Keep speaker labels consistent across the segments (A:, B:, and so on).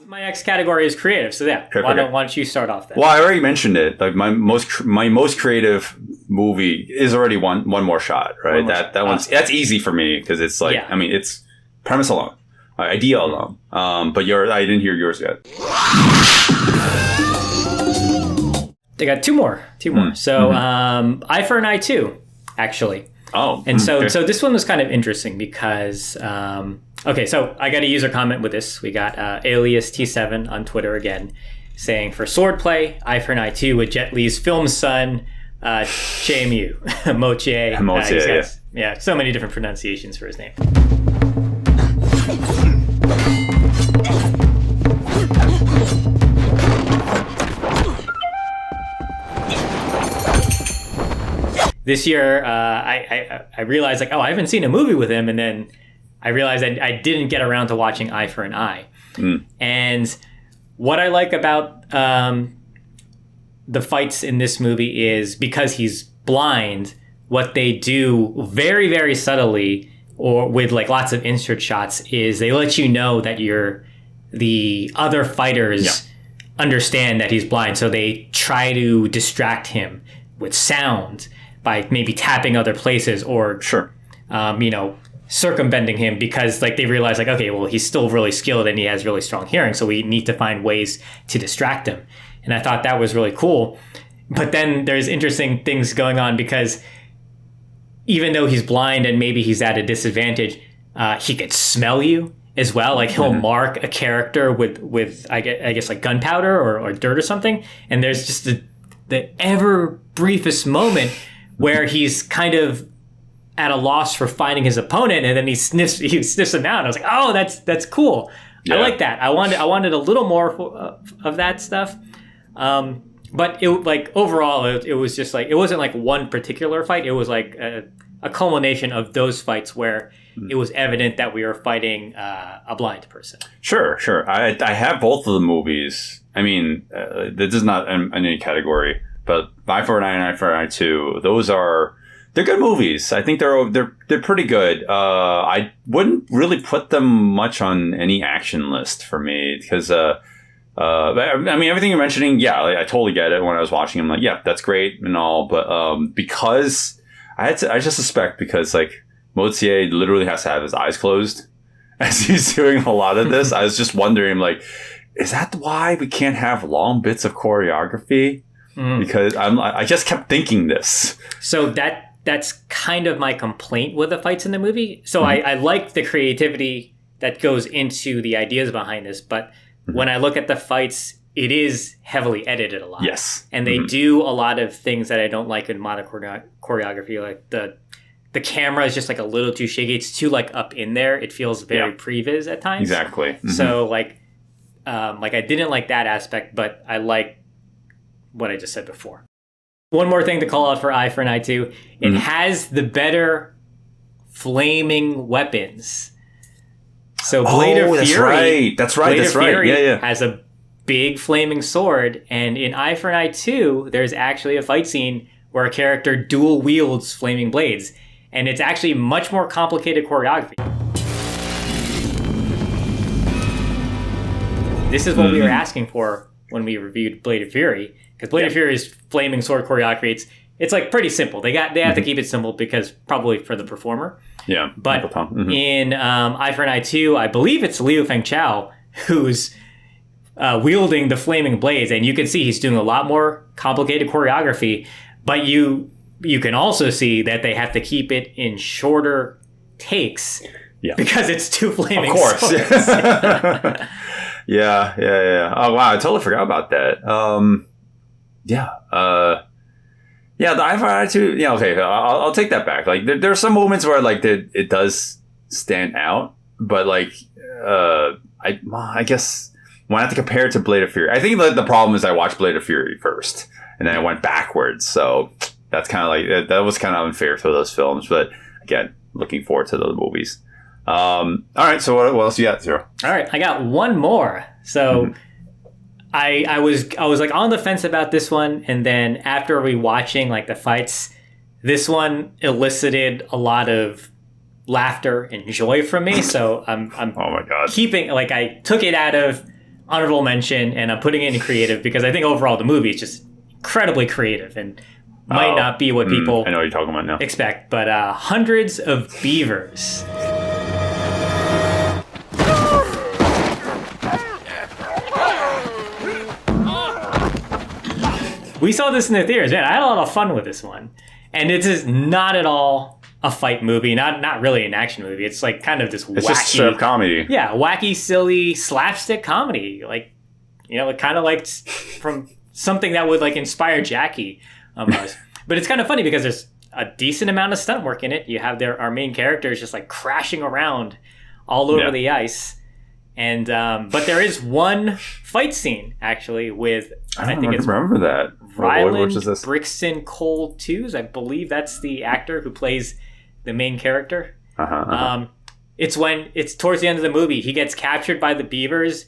A: my next category is creative. So yeah, why don't you start off then?
B: Well, I already mentioned it. Like my most creative movie is already one more shot, right? That one's that's easy for me because it's like I mean it's premise alone, idea alone. But I didn't hear yours yet.
A: They got two more. So Eye for an Eye 2, actually.
B: Oh,
A: and so this one was kind of interesting because so I got a user comment with this. We got Alias T7 on Twitter again saying for swordplay, Eye for an Eye 2 with Jet Li's film son, JMU Motier. Yeah, so many different pronunciations for his name. This year, I realized like, I haven't seen a movie with him, and then I realized I didn't get around to watching Eye for an Eye. And what I like about the fights in this movie is because he's blind, what they do very, very subtly or with like lots of insert shots is they let you know that the other fighters understand that he's blind. So they try to distract him with sound by maybe tapping other places or circumventing him because like they realize like, okay, well, he's still really skilled and he has really strong hearing. So we need to find ways to distract him. And I thought that was really cool. But then there's interesting things going on because even though he's blind and maybe he's at a disadvantage, he could smell you as well. Like he'll mark a character with I guess like gunpowder or dirt or something. And there's just the ever briefest moment where he's kind of at a loss for finding his opponent, and then he sniffs him out. And I was like, oh, that's cool. Yeah. I like that. I wanted a little more of that stuff. But it like overall, it was just like it wasn't like one particular fight. It was like a culmination of those fights where it was evident that we were fighting a blind person. Sure.
B: I have both of the movies. I mean, this is not in any category, but Eye for an Eye and Eye for an Eye 2, they're good movies. I think they're pretty good. I wouldn't really put them much on any action list for me because I mean everything you're mentioning, I totally get it. When I was watching, I'm like, yeah, that's great and all, but because I just suspect because like Motier literally has to have his eyes closed as he's doing a lot of this. I was just wondering, like, is that why we can't have long bits of choreography? Because I just kept thinking this.
A: So that's kind of my complaint with the fights in the movie. So I like the creativity that goes into the ideas behind this, but when I look at the fights, it is heavily edited a lot.
B: Yes.
A: And they do a lot of things that I don't like in modern choreography. Like the camera is just like a little too shaky. It's too like up in there. It feels very previs at times.
B: Exactly. Mm-hmm.
A: So like I didn't like that aspect, but I like what I just said before. One more thing to call out for Eye for an Eye 2. It has the better flaming weapons. So Blade of Fury.
B: That's right. Yeah.
A: Has a big flaming sword, and in Eye for an Eye 2, there's actually a fight scene where a character dual wields flaming blades, and it's actually much more complicated choreography. This is what we were asking for when we reviewed Blade of Fury, because Blade of Fury's flaming sword choreography, it's like pretty simple. They have to keep it simple because probably for the performer.
B: Yeah.
A: But in Eye for an Eye 2, I believe it's Liu Fengchao who's wielding the flaming blades, and you can see he's doing a lot more complicated choreography, but you can also see that they have to keep it in shorter takes because it's two flaming swords. Of course.
B: Yeah. Oh, wow. I totally forgot about that. The Eye for an Eye 2, okay, I'll take that back. Like, there are some moments where, like, it does stand out, but, like, I guess when I have to compare it to Blade of Fury, I think the problem is I watched Blade of Fury first, and then I went backwards, so that's kind of like, that was kind of unfair for those films, but, again, looking forward to those movies. All right, so what else you got, Zero?
A: All right, I got one more. So I was like on the fence about this one, and then after rewatching like the fights, this one elicited a lot of laughter and joy from me. So I'm
B: oh my god,
A: keeping, like, I took it out of honorable mention, and I'm putting it in creative because I think overall the movie is just incredibly creative and might not be what people
B: I know what you're talking about now.
A: expect, but Hundreds of Beavers. We saw this in the theaters, man. I had a lot of fun with this one. And it is not at all a fight movie, not really an action movie. It's like kind of this wacky...
B: It's just straight up comedy.
A: Yeah, wacky, silly, slapstick comedy. Like, kind of like from something that would like inspire Jackie almost. But it's kind of funny because there's a decent amount of stunt work in it. You have our main characters just like crashing around all over the ice. And but there is one fight scene actually with
B: I think it's remember that
A: Ryland Brixton Cole Tews. I believe that's the actor who plays the main character. It's towards the end of the movie. He gets captured by the beavers.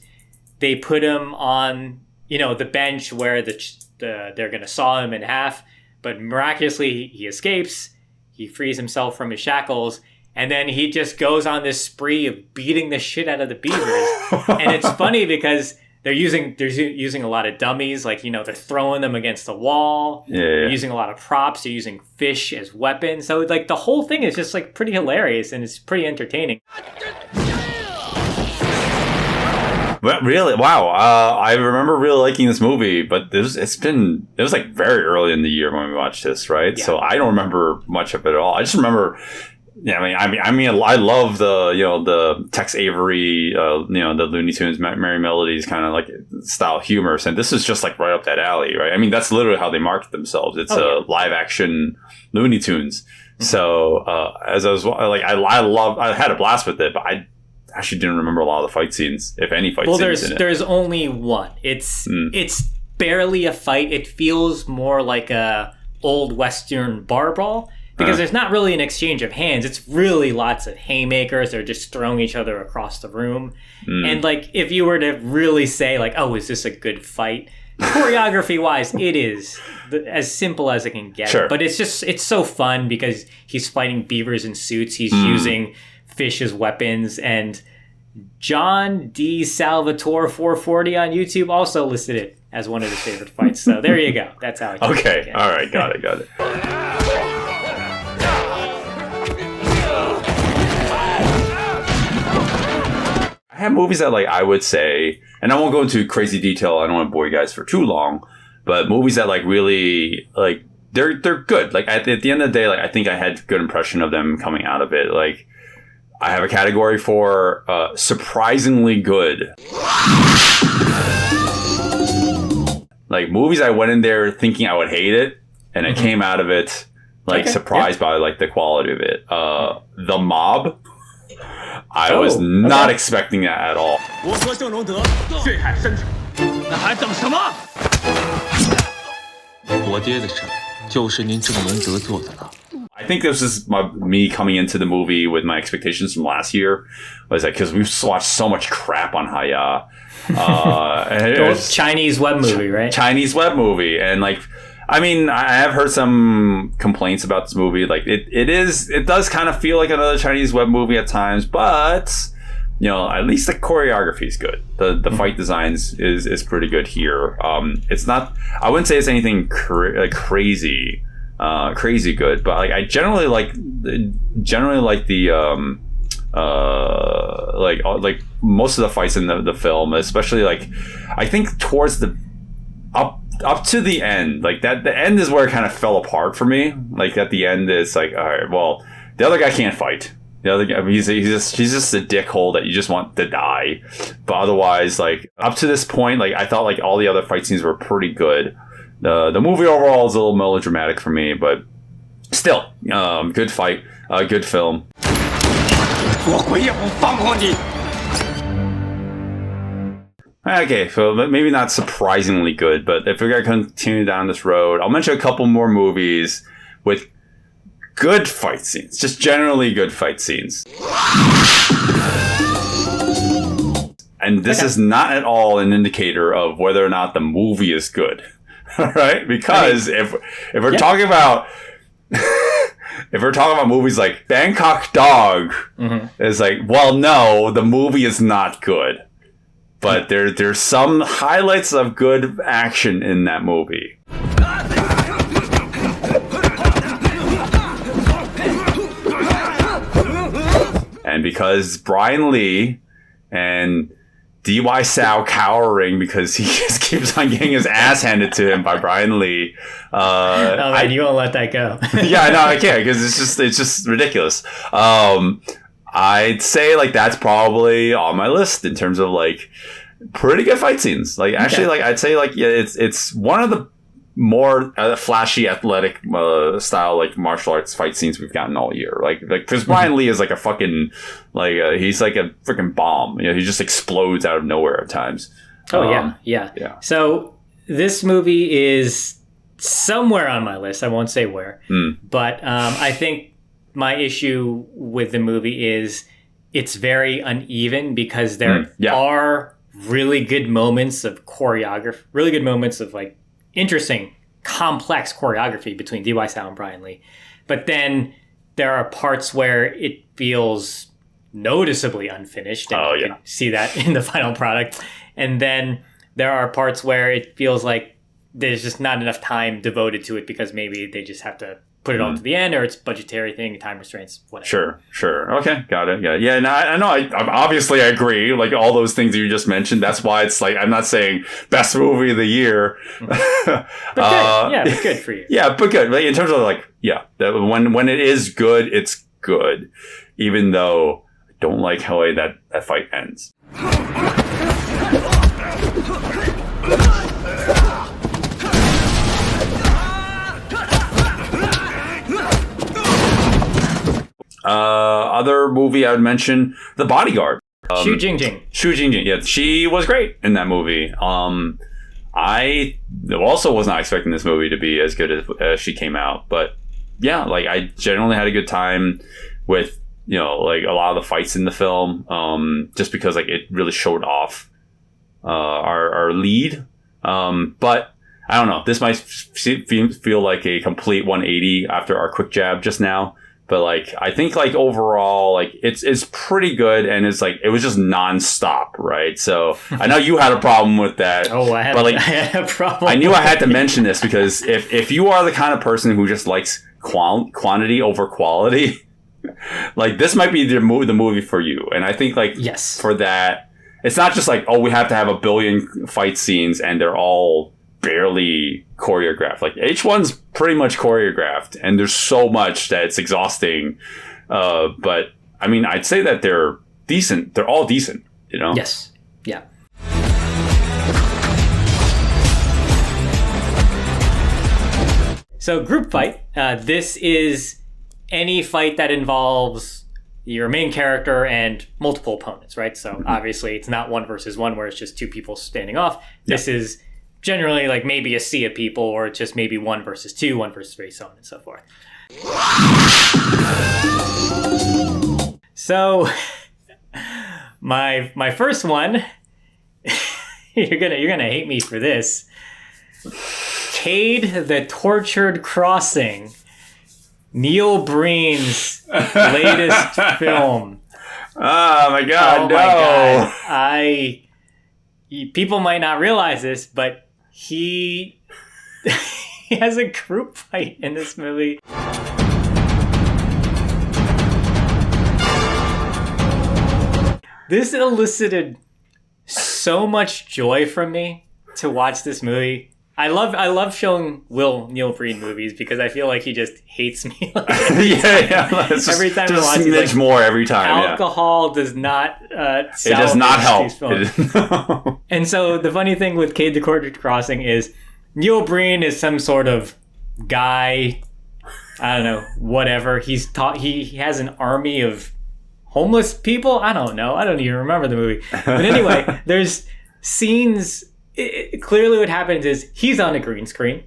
A: They put him on the bench where they're gonna saw him in half. But miraculously he escapes. He frees himself from his shackles. And then he just goes on this spree of beating the shit out of the beavers. And it's funny because they're using a lot of dummies. Like, they're throwing them against the wall. They're using a lot of props. They're using fish as weapons. So, like, the whole thing is just, like, pretty hilarious. And it's pretty entertaining.
B: But really, wow. I remember really liking this movie, but it was like very early in the year when we watched this, right? Yeah. So I don't remember much of it at all. I just remember... Yeah, I mean, I love the Tex Avery, the Looney Tunes, Merry Melodies kind of like style humor, and this is just like right up that alley, right? I mean, that's literally how they market themselves. It's live action Looney Tunes. Mm-hmm. So as I was like, I had a blast with it, but I actually didn't remember a lot of the fight scenes, if any fight scenes. Well,
A: there's only one. It's barely a fight. It feels more like a old Western bar brawl. Because there's not really an exchange of hands. It's really lots of haymakers. They're just throwing each other across the room. And, like, if you were to really say, like, oh, is this a good fight? Choreography-wise, it is as simple as it can get. Sure. But it's so fun because he's fighting beavers in suits. He's using fish as weapons. And John D. Salvatore 440 on YouTube also listed it as one of his favorite fights. So there you go. That's how I
B: Okay. All right. Got it. I have movies that like I would say, and I won't go into crazy detail. I don't want to bore you guys for too long, but movies that like really like they're good. Like at the end of the day, like I think I had a good impression of them coming out of it. Like I have a category for surprisingly good. Like movies I went in there thinking I would hate it, and I came out of it like surprised by like the quality of it. The Mob. I was not expecting that at all. I think this is me coming into the movie with my expectations from last year. Was like because we've watched so much crap on Haya.
A: Chinese web movie, right?
B: Chinese web movie, and like. I mean, I have heard some complaints about this movie. Like it does kind of feel like another Chinese web movie at times, but at least the choreography is good. The fight designs is pretty good here. It's not. I wouldn't say it's anything crazy good, but like I generally like the like most of the fights in the film, especially like I think towards the up to the end, like that, the end is where it kind of fell apart for me. Like at the end, it's like, all right, well, the other guy can't fight. The other guy, I mean, he's just a dickhole that you just want to die. But otherwise, like up to this point, like I thought, like all the other fight scenes were pretty good. The movie overall is a little melodramatic for me, but still, good fight, good film. Okay, so maybe not surprisingly good, but if we're going to continue down this road, I'll mention a couple more movies with good fight scenes. Just generally good fight scenes. And this is not at all an indicator of whether or not the movie is good. All right? Because if we're talking about... if we're talking about movies like Bangkok Dog, it's like, well, no, the movie is not good. but there's some highlights of good action in that movie. And because Brian Lee and D.Y. Sao cowering because he just keeps on getting his ass handed to him by Brian Lee.
A: You won't let that go.
B: Yeah, no, I can't because it's just ridiculous. I'd say like that's probably on my list in terms of like pretty good fight scenes. Like actually, like I'd say like it's one of the more flashy, athletic style like martial arts fight scenes we've gotten all year. Like because Brian Lee is like a fucking like he's like a freaking bomb. You know, he just explodes out of nowhere at times.
A: Oh yeah. So this movie is somewhere on my list. I won't say where, but I think my issue with the movie is it's very uneven because there are really good moments of choreography, really good moments of like interesting, complex choreography between D.Y. Sao and Brian Lee. But then there are parts where it feels noticeably unfinished. And you can see that in the final product. And then there are parts where it feels like there's just not enough time devoted to it because maybe they just have to put it all to the end, or it's budgetary thing, time restraints, whatever.
B: Sure. Okay, got it. Yeah. No, I know. I obviously I agree. Like all those things you just mentioned. That's why it's like I'm not saying best movie of the year,
A: but but good for you.
B: Yeah, but good. Like, in terms of like, when it is good, it's good, even though I don't like how that fight ends. Other movie I would mention, The Bodyguard.
A: Xu Jingjing.
B: Yeah, she was great in that movie. I also was not expecting this movie to be as good as she came out, but yeah, like I generally had a good time with like a lot of the fights in the film, just because like it really showed off our lead. But I don't know. This might feel like a complete 180 after our quick jab just now. But like, I think like overall, like it's pretty good, and it's like it was just nonstop, right? So I know you had a problem with that.
A: I had a problem.
B: I knew I had to mention this because if you are the kind of person who just likes quantity over quality, like this might be the movie for you. And I think like for that, it's not just like we have to have a billion fight scenes and they're all barely choreographed. Like H1's pretty much choreographed, and there's so much that it's exhausting. But I mean, I'd say that they're decent. They're all decent,
A: Yes. Yeah. So group fight. This is any fight that involves your main character and multiple opponents, right? So obviously it's not 1 versus 1 where it's just 2 people standing off. This is generally like maybe a sea of people, or just maybe 1 versus 2, 1 versus 3, so on and so forth. So my first one, you're gonna hate me for this. Cade the Tortured Crossing, Neil Breen's latest film.
B: Oh my god, no.
A: My god. People might not realize this, but he has a group fight in this movie. This elicited so much joy from me to watch this movie. I love showing Will Neil Breen movies because I feel like he just hates me. Every time we watch it, like,
B: more every time.
A: Alcohol does not.
B: It does not help.
A: And so the funny thing with Cade the Tortured Crossing is Neil Breen is some sort of guy. I don't know, whatever. He has an army of homeless people. I don't know. I don't even remember the movie. But anyway, there's scenes. Clearly what happens is he's on a green screen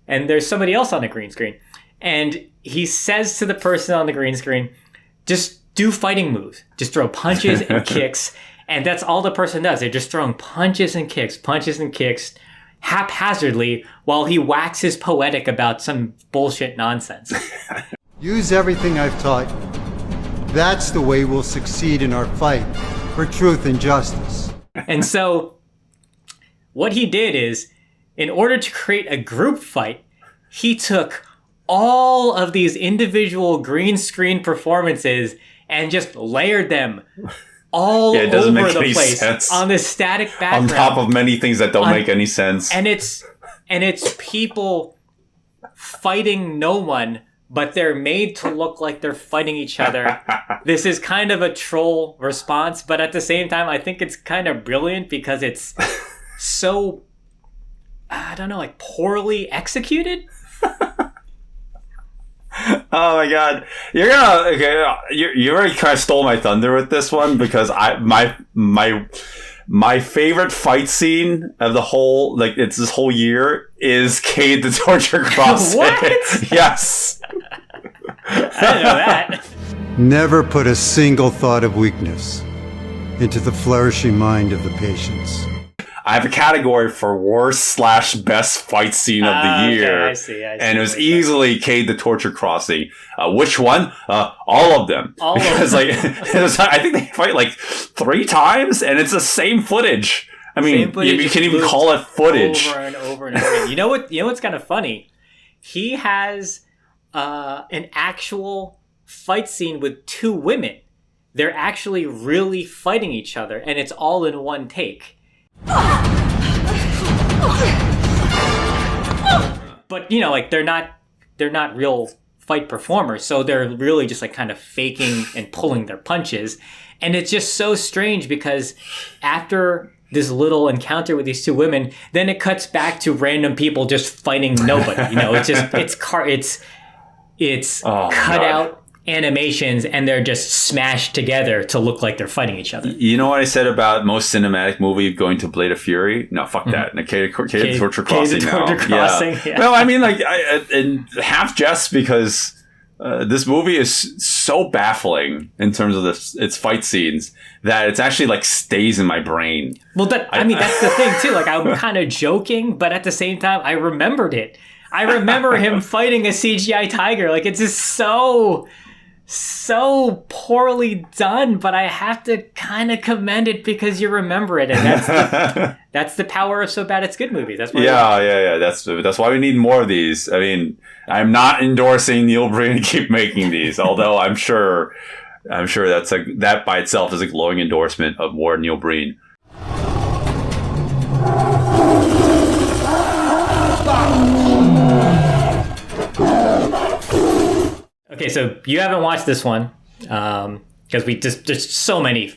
A: and there's somebody else on a green screen, and he says to the person on the green screen, just do fighting moves, just throw punches and kicks, and that's all the person does. They're just throwing punches and kicks haphazardly while he waxes poetic about some bullshit nonsense.
C: Use everything I've taught you. That's the way we'll succeed in our fight for truth and justice.
A: And so what he did is, in order to create a group fight, he took all of these individual green screen performances and just layered them all over the place
B: sense.
A: on this static background.
B: On top of many things that don't make any sense.
A: And it's people fighting no one, but they're made to look like they're fighting each other. This is kind of a troll response, but at the same time, I think it's kind of brilliant because it's so, I don't know, like poorly executed.
B: Oh my god, you already kind of stole my thunder with this one because my favorite fight scene of the whole, like, it's this whole year is Cade the Torture Crossing.
A: What?
B: Yes.
A: I didn't know that.
C: Never put a single thought of weakness into the flourishing mind of the patients.
B: I have a category for worst/best fight scene of the year.
A: Okay, I see.
B: And it was easily Cade the Torture Crossing. Which one? All of them. Because like, I think they fight like 3 times, and it's the same footage. I mean, you can even call it footage.
A: Over and over and over. You know what's kind of funny? He has an actual fight scene with 2 women. They're actually really fighting each other, and it's all in one take. But like they're not real fight performers, so they're really just like kind of faking and pulling their punches. And it's just so strange because after this little encounter with these 2 women, then it cuts back to random people just fighting nobody. It's cut out animations, and they're just smashed together to look like they're fighting each other.
B: You know what I said about most cinematic movie going to Blade of Fury? No, fuck that. Cade the Torture Crossing now. Yeah. Well, I mean, like, and half just because this movie is so baffling in terms of its fight scenes that it's actually like stays in my brain.
A: Well, that's the thing too. Like, I'm kind of joking, but at the same time, I remembered it. I remember him fighting a CGI tiger. Like, it's just so poorly done, but I have to kind of commend it because you remember it, and that's the power of So Bad It's Good movies. That's why.
B: Yeah. That's why we need more of these. I mean, I'm not endorsing Neil Breen to keep making these, although I'm sure that by itself is a glowing endorsement of more Neil Breen.
A: Okay, so you haven't watched this one because there's so many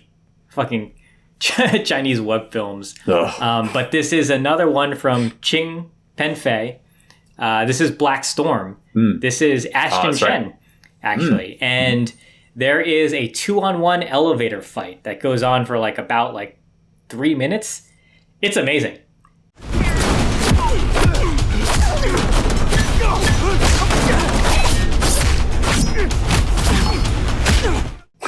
A: fucking Chinese web films. But this is another one from Ching Pen-fei. This is Black Storm. This is Ashton Chen, actually. And there is a 2-on-1 elevator fight that goes on for about 3 minutes. It's amazing.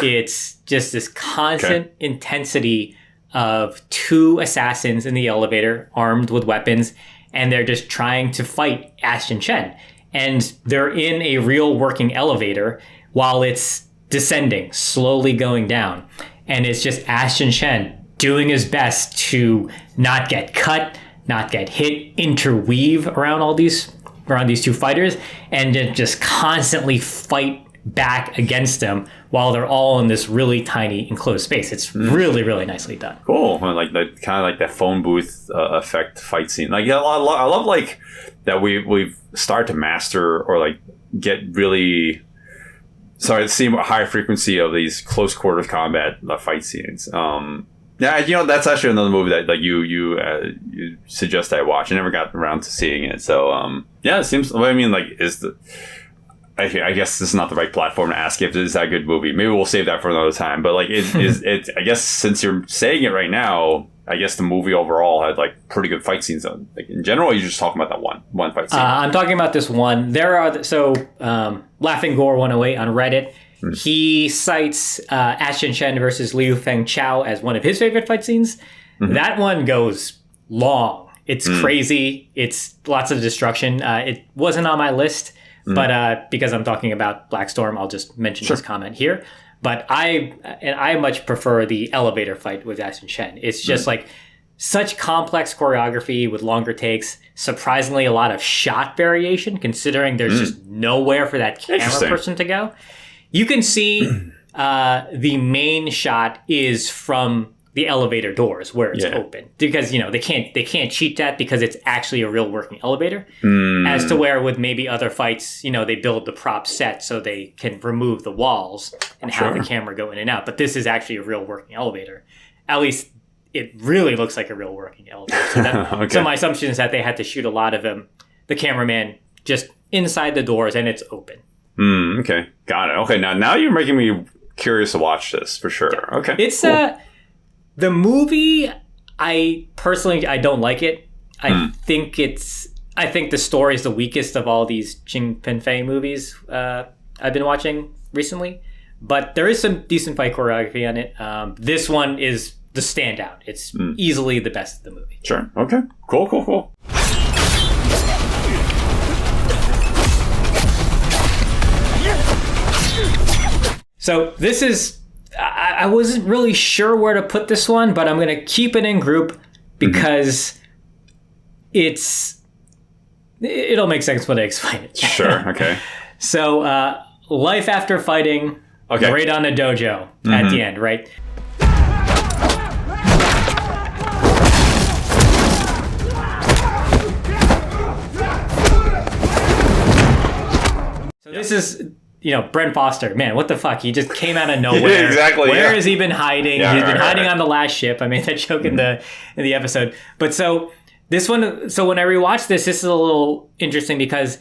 A: It's just this constant intensity of 2 assassins in the elevator armed with weapons, and they're just trying to fight Ashton Chen. And they're in a real working elevator while it's descending, slowly going down. And it's just Ashton Chen doing his best to not get cut, not get hit, interweave around these 2 fighters, and just constantly fight back against them while they're all in this really tiny enclosed space. It's really, really nicely done.
B: Cool. Like that kind of like that phone booth effect fight scene. Like, I love like that we've started to master or like get really see a higher frequency of these close quarters combat fight scenes. Yeah, that's actually another movie that like you suggest I watch. I never got around to seeing it. So it seems. I mean, like, I guess this is not the right platform to ask if this is a good movie. Maybe we'll save that for another time. But like, it I guess since you're saying it right now, I guess the movie overall had like pretty good fight scenes. Like in general, you're just talking about that one fight scene.
A: I'm talking about this one. There are Laughing Gore 108 on Reddit. He cites Ashton Chen versus Liu Feng Chao as one of his favorite fight scenes. That one goes long. It's crazy. It's lots of destruction. It wasn't on my list. But because I'm talking about Black Storm, I'll just mention this comment here. But I much prefer the elevator fight with Jackson Chen. It's just like such complex choreography with longer takes. Surprisingly, a lot of shot variation, considering there's just nowhere for that camera person to go. You can see the main shot is from the elevator doors where it's open, because they can't cheat that because it's actually a real working elevator. As to where with maybe other fights, they build the prop set so they can remove the walls and have the camera go in and out. But this is actually a real working elevator. At least it really looks like a real working elevator. So, so my assumption is that they had to shoot a lot of the cameraman just inside the doors and it's open.
B: Okay, got it. Okay, now you're making me curious to watch this for sure. Yeah. Okay,
A: it's cool. The movie, I personally don't like it. I think the story is the weakest of all these Jing Pinfei movies I've been watching recently. But there is some decent fight choreography on it. This one is the standout. It's easily the best of the movie.
B: Sure. Okay. Cool.
A: So this is... I wasn't really sure where to put this one, but I'm going to keep it in group because it'll make sense when I explain it.
B: Sure, okay.
A: So, life after fighting, right on a dojo at the end, right? So this is... Brent Foster, man, what the fuck? He just came out of nowhere.
B: Exactly.
A: Where has he been hiding? He's been hiding on the last ship. I made that joke in the episode. But so this one, when I rewatched this is a little interesting because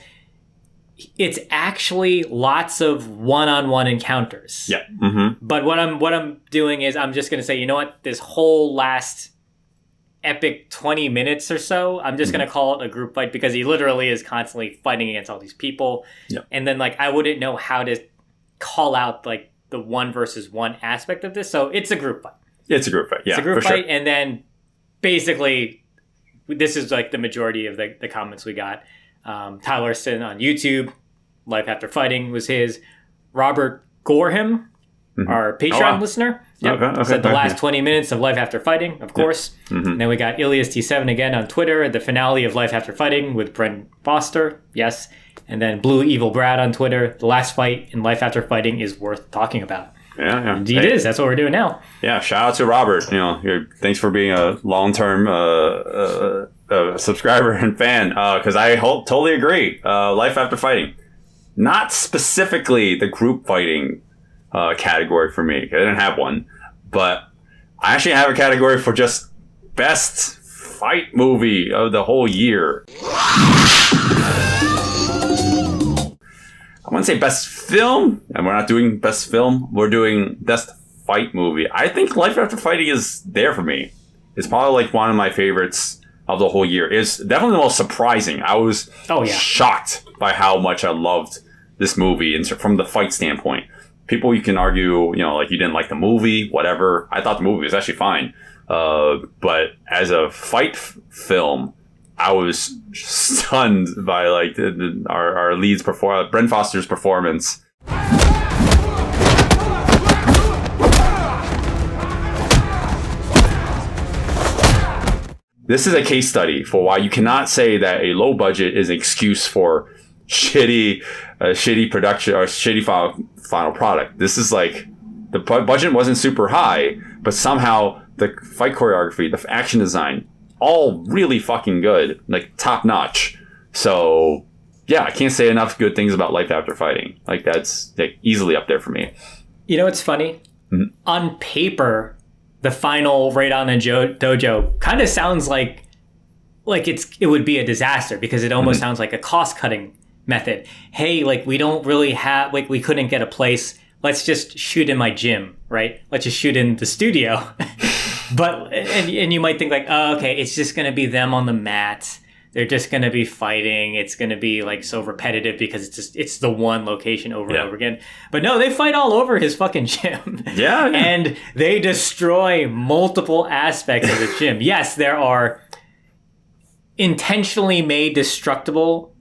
A: it's actually lots of one-on-one encounters.
B: Yeah.
A: But what I'm doing is I'm just going to say, you know what? This whole last epic 20 minutes or so, I'm just going to call it a group fight because he literally is constantly fighting against all these people. Yep. And then I wouldn't know how to call out the 1 versus 1 aspect of this. So it's a group fight.
B: It's a group fight. Yeah,
A: it's a group fight. Sure. And then basically this is the majority of the comments we got. Tylerson on YouTube, Life After Fighting was his. Robert Gorham, our Patreon listener. Yep. Okay. Said the last 20 minutes of Life After Fighting, of course. And then we got Ilias T7 again on Twitter, the finale of Life After Fighting with Brent Foster. Yes. And then Blue Evil Brad on Twitter. The last fight in Life After Fighting is worth talking about.
B: Yeah.
A: Indeed it is. That's what we're doing now.
B: Yeah. Shout out to Robert. Thanks for being a long-term subscriber and fan. Because I totally agree. Life After Fighting. Not specifically the group fighting category for me. I didn't have one, but I actually have a category for just best fight movie of the whole year. I want to say best film, and we're not doing best film. We're doing best fight movie. I think Life After Fighting is there for me. It's probably one of my favorites of the whole year. It's definitely the most surprising. I was shocked by how much I loved this movie and from the fight standpoint. People, you can argue, you didn't like the movie, whatever. I thought the movie was actually fine. But as a fight film, I was stunned by our lead's performance, Brent Foster's performance. This is a case study for why you cannot say that a low budget is an excuse for shitty production or shitty final product. This is the budget wasn't super high, but somehow the fight choreography, the action design, all really fucking good, top notch. So yeah, I can't say enough good things about Life After Fighting. That's easily up there for me. It's
A: funny. On paper, the final Raid on the Dojo kind of sounds like it would be a disaster because it almost sounds like a cost cutting method. Hey, we don't really have, we couldn't get a place. Let's just shoot in my gym, right? Let's just shoot in the studio. But, and you might think okay, it's just going to be them on the mat. They're just going to be fighting. It's going to be so repetitive because it's the one location over and over again. But no, they fight all over his fucking gym. Yeah. And they destroy multiple aspects of the gym. Yes, there are intentionally made destructible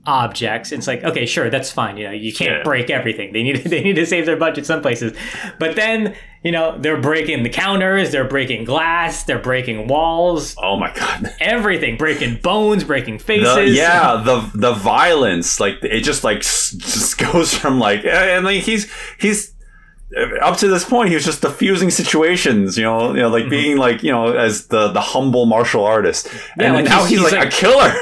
A: objects. It's like, okay, sure, that's fine. You can't
B: Yeah.
A: break everything. They need to save their budget some places. But then, they're breaking the counters, they're breaking glass, they're breaking walls.
B: Oh my God.
A: Everything, breaking bones, breaking faces.
B: The violence, like it just goes from like, and like he's up to this point he was just diffusing situations, like being like, as the humble martial artist, and
A: like
B: now he's like a killer.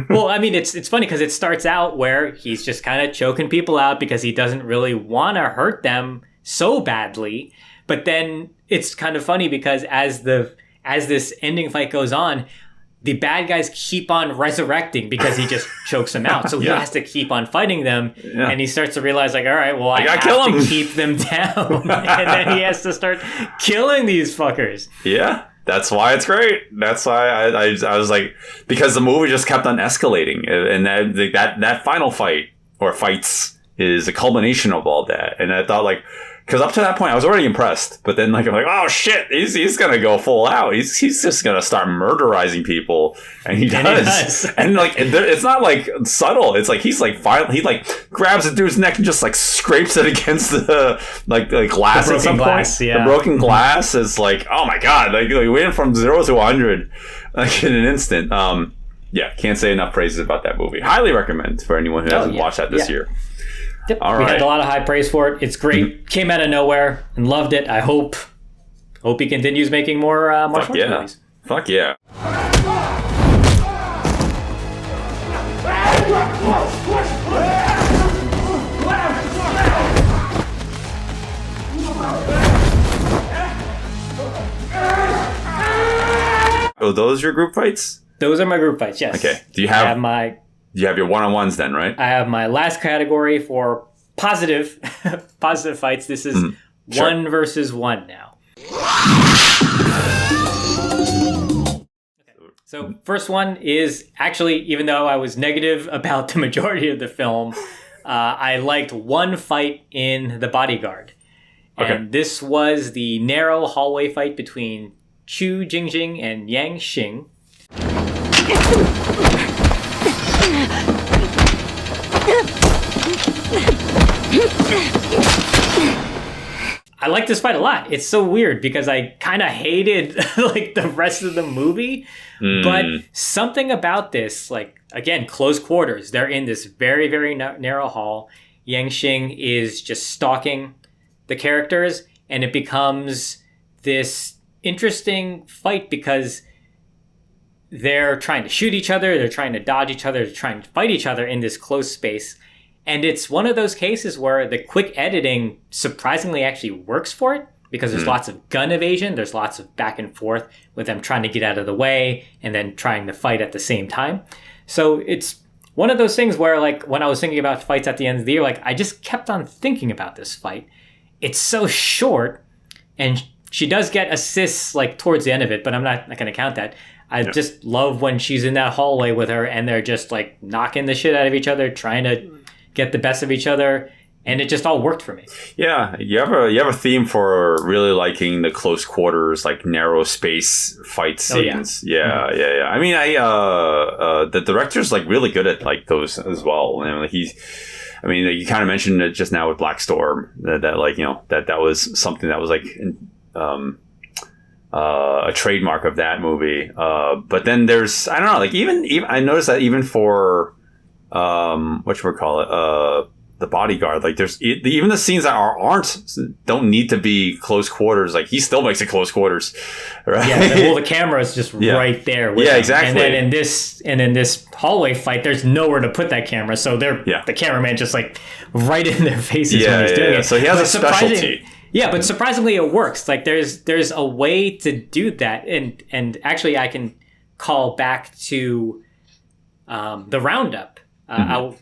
A: Well, I mean, it's funny because it starts out where he's just kind of choking people out because he doesn't really want to hurt them so badly. But then it's kind of funny because as this ending fight goes on, the bad guys keep on resurrecting because he just chokes them out. So he has to keep on fighting them. Yeah. And he starts to realize like, all right, well, I have to keep them down. And then he has to start killing these fuckers.
B: Yeah. That's why it's great. That's why I was like, because the movie just kept on escalating, and that final fight or fights is a culmination of all that. And I thought like, because up to that point I was already impressed, but then like I'm like, oh shit, he's gonna go full out. He's just gonna start murderizing people, and he does. And like it's not like subtle. It's like he's like violent. He like grabs the dude's neck and just like scrapes it against the like glass at some point. Yeah. The broken glass is like, oh my God, like we went from 0 to 100 like in an instant. Yeah, can't say enough praises about that movie. Highly recommend for anyone who hasn't watched that this year.
A: Yep.
B: All
A: we
B: right.
A: had a lot of high praise for it. It's great. Came out of nowhere and loved it. I hope he continues making more martial arts movies.
B: Fuck yeah. Oh, those are your group fights?
A: Those are my group fights, yes.
B: Okay. Do you have your one-on-ones then, right?
A: I have my last category for positive fights. This is 1 versus 1 now. Okay. So first one is actually, even though I was negative about the majority of the film, I liked one fight in The Bodyguard.
B: Okay.
A: And this was the narrow hallway fight between Chu Jingjing and Yang Xing. I like this fight a lot. It's so weird because I kind of hated like the rest of the movie, but something about this, like again, close quarters. They're in this very, very narrow hall. Yang Xing is just stalking the characters, and it becomes this interesting fight because they're trying to shoot each other, they're trying to dodge each other, they're trying to fight each other in this close space. And it's one of those cases where the quick editing surprisingly actually works for it because there's lots of gun evasion, there's lots of back and forth with them trying to get out of the way and then trying to fight at the same time. So it's one of those things where like when I was thinking about fights at the end of the year, like I just kept on thinking about this fight. It's so short, and she does get assists like towards the end of it, but I'm not going to count that. I just love when she's in that hallway with her and they're just like knocking the shit out of each other, trying to get the best of each other, and it just all worked for me. Yeah,
B: you have a theme for really liking the close quarters, like narrow space fight scenes. Yeah. I mean, the director's like really good at like those as well. And like you kind of mentioned it just now with Black Storm that like that was something that was like a trademark of that movie. But then there's I don't know, like even I noticed that even for The Bodyguard, like there's even the scenes that don't need to be close quarters, like he still makes it close quarters, right? Yeah, the camera is just right there with him. Exactly. And then in this hallway fight, there's nowhere to put that camera, so the cameraman just like right in their faces when he's doing it. So he has a specialty. Yeah, but surprisingly it works. Like there's a way to do that, and actually I can call back to the Roundup.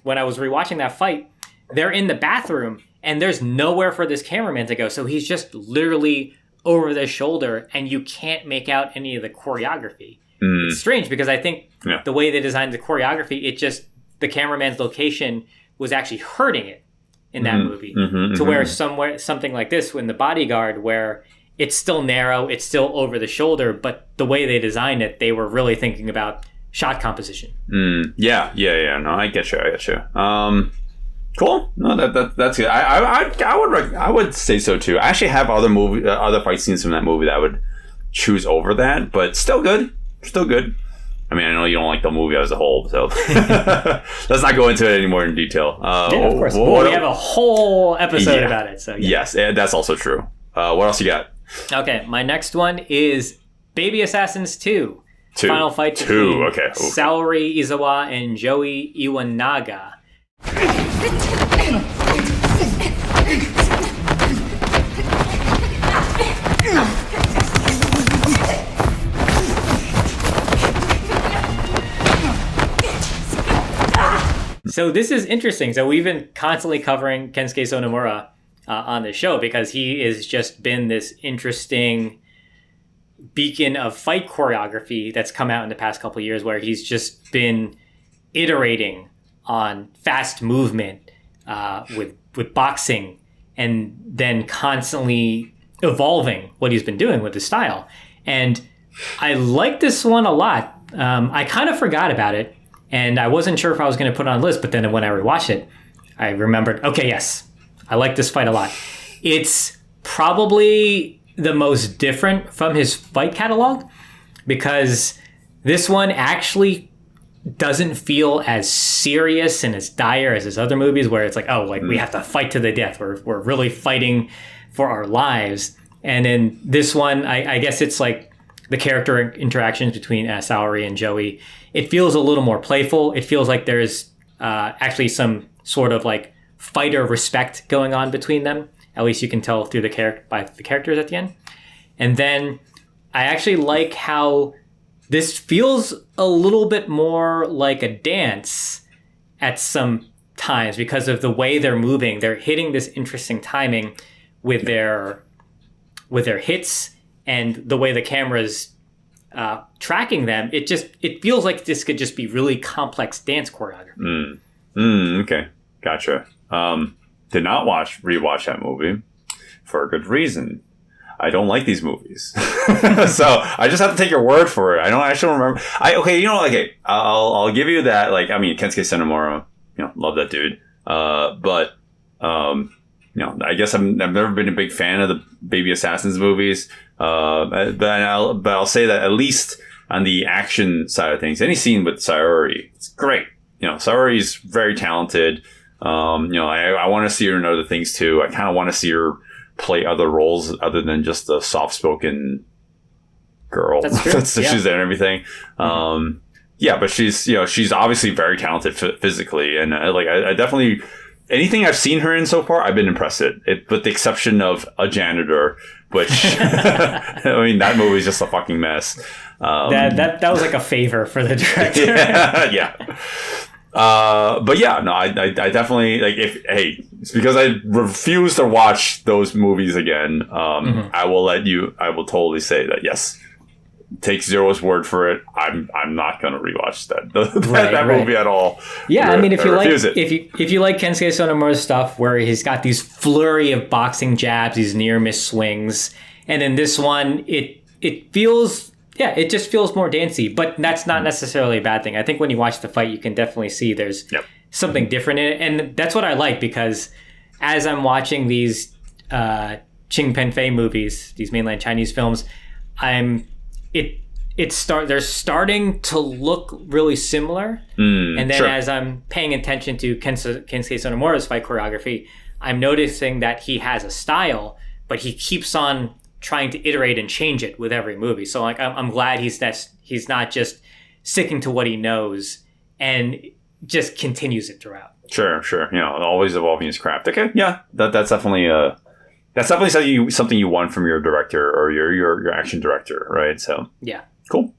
B: When I was rewatching that fight, they're in the bathroom and there's nowhere for this cameraman to go. So he's just literally over their shoulder and you can't make out any of the choreography. It's strange because I think the way they designed the choreography, the cameraman's location was actually hurting it in that movie. Where something like this in The Bodyguard, where it's still narrow, it's still over the shoulder, but the way they designed it, they were really thinking about
A: shot composition.
B: Yeah. No, I get you. Cool. No, that's good. I would say so too. I actually have other fight scenes from that movie that I would choose over that, but still good. I mean, I know you don't like the movie as a whole, so let's not go into it anymore in detail.
A: Of course. We have a whole episode about it. So
B: yes, that's also true. What else you got?
A: Okay, my next one is Baby Assassins 2. Final fight between Saori Izawa and Joey Iwanaga. So this is interesting. So we've been constantly covering Kensuke Sonomura on the show because he has just been this interesting beacon of fight choreography that's come out in the past couple of years, where he's just been iterating on fast movement with boxing, and then constantly evolving what he's been doing with his style. And I like this one a lot. I kind of forgot about it, and I wasn't sure if I was going to put it on the list, but then when I rewatched it, I remembered, okay, yes, I like this fight a lot. It's probably the most different from his fight catalog, because this one actually doesn't feel as serious and as dire as his other movies, where it's like, oh, like we have to fight to the death. We're really fighting for our lives. And in this one, I guess it's like the character interactions between Saori and Joey. It feels a little more playful. It feels like there's actually some sort of like fighter respect going on between them. At least you can tell through by the characters at the end. And then I actually like how this feels a little bit more like a dance at some times because of the way they're moving. They're hitting this interesting timing with their hits, and the way the camera's tracking them. It feels like this could just be really complex dance choreography.
B: Okay, gotcha. Did not rewatch that movie for a good reason. I don't like these movies. So I just have to take your word for it. I don't actually remember. I'll give you that. Like, I mean, Kensuke Sonomura, love that dude. But I guess I've never been a big fan of the Baby Assassins movies. But I'll say that at least on the action side of things, any scene with Saori, it's great. Saori's very talented. I want to see her in other things too. I kind of want to see her play other roles other than just the soft-spoken girl.
A: That's true.
B: She's there and everything. But she's obviously very talented physically, and I definitely, anything I've seen her in so far, I've been impressed with the exception of A Janitor, which I mean, that movie's just a fucking mess.
A: That was like a favor for the director.
B: Yeah. But yeah, no, I definitely it's because I refuse to watch those movies again. I will totally say that yes, take Zero's word for it. I'm not going to rewatch that movie at all.
A: Yeah, I mean, if you like Kensuke Sonomura's stuff, where he's got these flurry of boxing jabs, these near miss swings, and in this one, it feels. Yeah, it just feels more dancey, but that's not necessarily a bad thing. I think when you watch the fight, you can definitely see there's something different in it. And that's what I like, because as I'm watching these Ching Pen-fei movies, these mainland Chinese films, they're starting to look really similar. And then as I'm paying attention to Kensuke Sonomura's fight choreography, I'm noticing that he has a style, but he keeps on trying to iterate and change it with every movie. So I'm glad he's not just sticking to what he knows and just continues it throughout.
B: Sure. Always evolving his craft. Okay, yeah, that's definitely something you want from your director or your action director, right? So
A: yeah,
B: cool.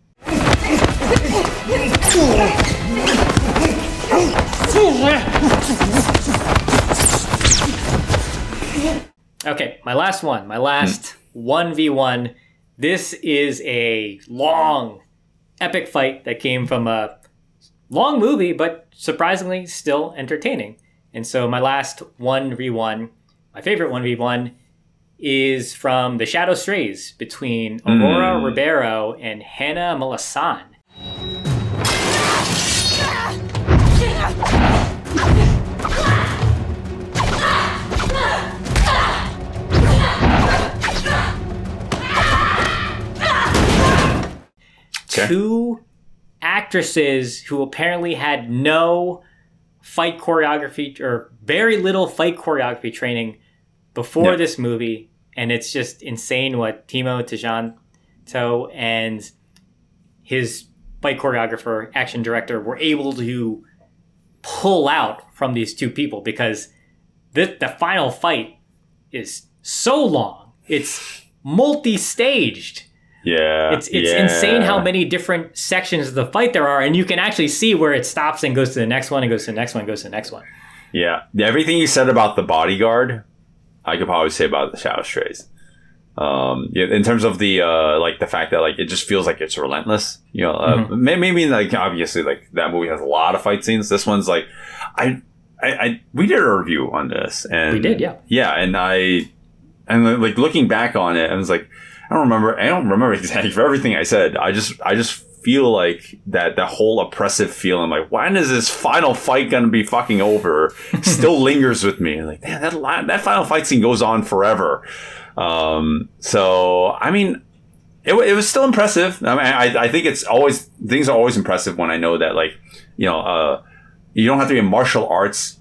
A: Okay, my last 1v1. This is a long, epic fight that came from a long movie, but surprisingly still entertaining. And so my last 1v1, my favorite 1v1, is from The Shadow Strays between AuroraRibero and Hannah Malasan. two actresses who apparently had no fight choreography or very little fight choreography training before this movie. And it's just insane what Timo Tjahjanto and his fight choreographer, action director, were able to pull out from these two people, because the final fight is so long. It's multi-staged.
B: Yeah.
A: It's insane how many different sections of the fight there are, and you can actually see where it stops and goes to the next one and goes to the next one and goes to the next one.
B: Yeah. Everything you said about the bodyguard, I could probably say about the Shadow Strays. In terms of the the fact that like it just feels like it's relentless, maybe like obviously like that movie has a lot of fight scenes. This one's like, we did a review on this, and
A: we did,
B: and like looking back on it, I was like, I don't remember exactly for everything I said. I just feel like that whole oppressive feeling, like, when is this final fight gonna be fucking over, still lingers with me. Like, man, that final fight scene goes on forever. So I mean, it was still impressive. I mean, I think things are always impressive when I know that, like, you don't have to be a martial arts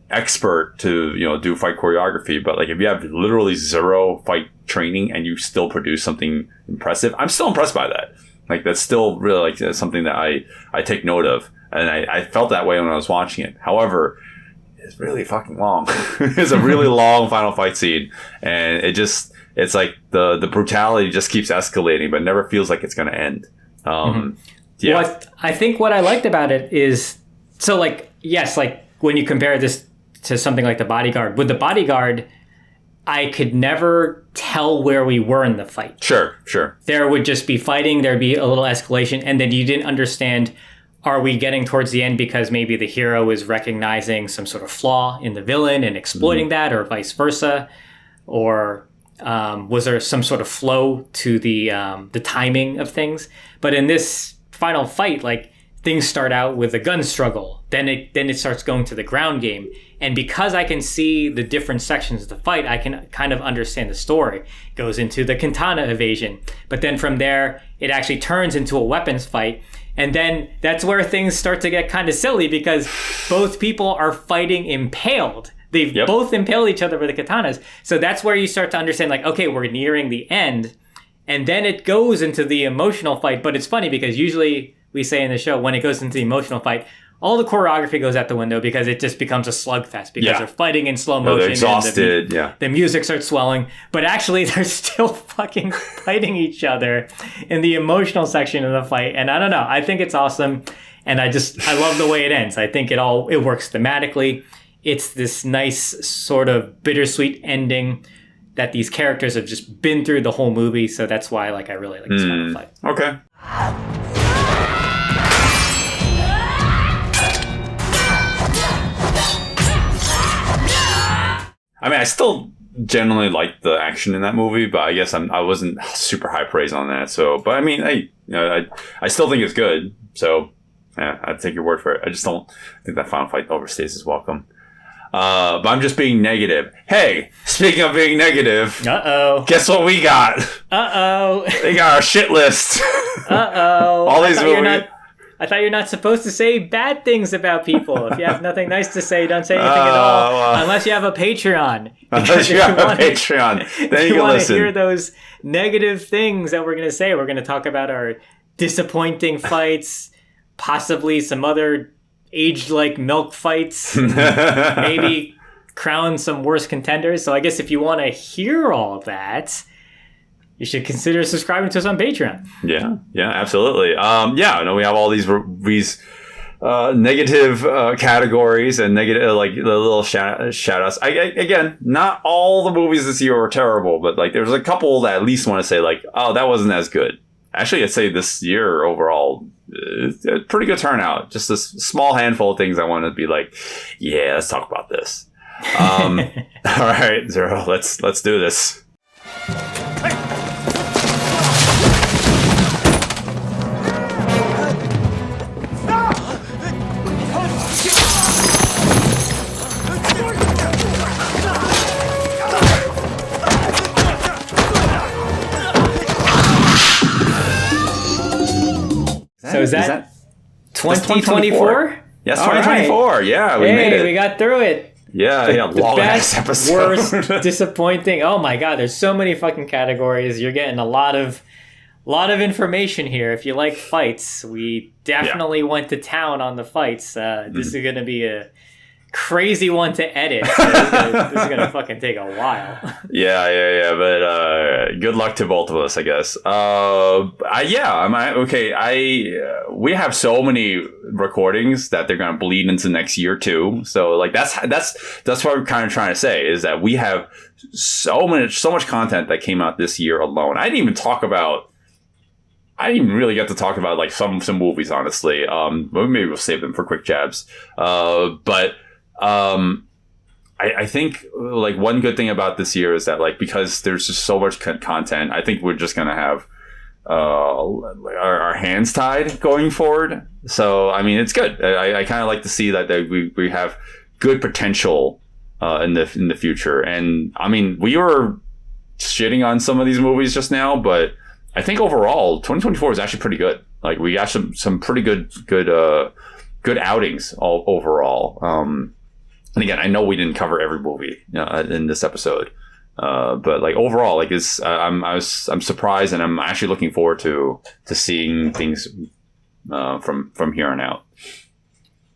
B: expert to do fight choreography, but like if you have literally zero fight training and you still produce something impressive, I'm still impressed by that. Like, that's still really like something that I take note of, and I felt that way when I was watching it. However, it's really fucking long. It's a really long final fight scene, and it's like the brutality just keeps escalating, but never feels like it's going to end. Yeah.
A: Well, I think what I liked about it is, so like, yes, like when you compare this to something like The Bodyguard, with The Bodyguard, I could never tell where we were in the fight.
B: Sure.
A: There would just be fighting, there'd be a little escalation, and then you didn't understand, are we getting towards the end because maybe the hero is recognizing some sort of flaw in the villain and exploiting that, or vice versa? Or was there some sort of flow to the timing of things? But in this final fight, like, things start out with a gun struggle, then it starts going to the ground game. And because I can see the different sections of the fight, I can kind of understand the story. It goes into the katana evasion, but then from there, it actually turns into a weapons fight. And then that's where things start to get kind of silly, because both people are fighting impaled. They've both impaled each other with the katanas. So that's where you start to understand, like, okay, we're nearing the end. And then it goes into the emotional fight. But it's funny because usually we say in the show, when it goes into the emotional fight, all the choreography goes out the window because it just becomes a slugfest, because they're fighting in slow motion.
B: They're exhausted,
A: and the music starts swelling. But actually, they're still fucking fighting each other in the emotional section of the fight. And I don't know. I think it's awesome. And I love the way it ends. I think it works thematically. It's this nice sort of bittersweet ending that these characters have just been through the whole movie. So that's why, like, I really like this final fight.
B: Okay. I mean, I still generally like the action in that movie, but I guess I wasn't super high praise on that. So, but I mean, I still think it's good. So, yeah, I'd take your word for it. I just don't think that final fight overstays its welcome. But I'm just being negative. Hey, speaking of being negative, guess what we got? They got our shit list. All these movies.
A: I thought you're not supposed to say bad things about people. If you have nothing nice to say, don't say anything at all. Unless you have a Patreon.
B: Unless you have a Patreon. Then you can listen.
A: Hear those negative things that we're going to say. We're going to talk about our disappointing fights, possibly some other aged like milk fights, maybe crown some worse contenders. So I guess if you want to hear all of that, you should consider subscribing to us on Patreon.
B: Yeah, absolutely. No, we have all these negative categories and negative, like, the little shout-outs. Again, not all the movies this year are terrible, but like there's a couple that I at least want to say, like, oh, that wasn't as good. Actually, I'd say this year overall, it's a pretty good turnout. Just a small handful of things I want to be like, yeah, let's talk about this. All right, Zero, let's do this.
A: Was that 2024?
B: Yes, 2024. Right. Yeah, we made it.
A: We got through it.
B: Yeah, long ass episode.
A: Worst, disappointing. Oh my god, there's so many fucking categories. You're getting a lot of information here. If you like fights, we definitely went to town on the fights. This is going to be a crazy one to edit. So this is gonna fucking take a while.
B: Yeah. But good luck to both of us, I guess. We have so many recordings that they're gonna bleed into next year too. So like that's what we're kind of trying to say is that we have so much content that came out this year alone. I didn't even really get to talk about like some movies, honestly. Maybe we'll save them for quick jabs. I think like one good thing about this year is that like because there's just so much content, I think we're just gonna have our hands tied going forward. So I mean, it's good. I kind of like to see that we have good potential in the future. And I mean, we were shitting on some of these movies just now, but I think overall 2024 is actually pretty good. Like we got some pretty good outings overall. And again, I know we didn't cover every movie in this episode, but like overall, like I'm surprised, and I'm actually looking forward to seeing things from here on out.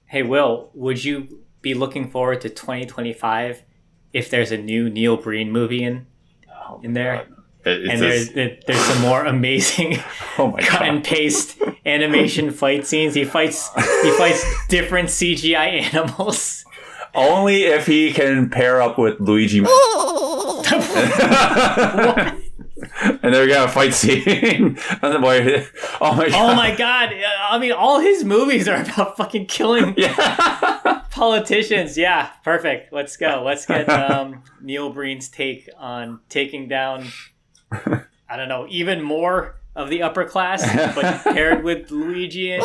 A: Hey, Will, would you be looking forward to 2025 if there's a new Neil Breen movie in there? There's some more amazing cut and paste animation fight scenes. He fights different CGI animals.
B: Only if he can pair up with Luigi. And they're gonna fight scene. Oh my god!
A: Oh my god! I mean, all his movies are about fucking killing politicians. Yeah, perfect. Let's go. Let's get Neil Breen's take on taking down. I don't know, even more of the upper class, but paired with Luigi and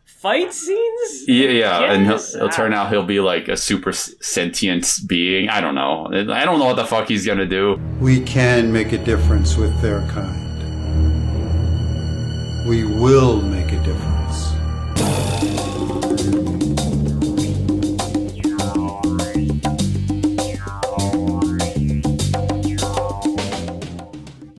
A: fight scenes.
B: Yeah, yes. And he'll turn out he'll be like a super sentient being. I don't know. I don't know what the fuck he's gonna do.
C: We can make a difference with their kind. We will make a difference.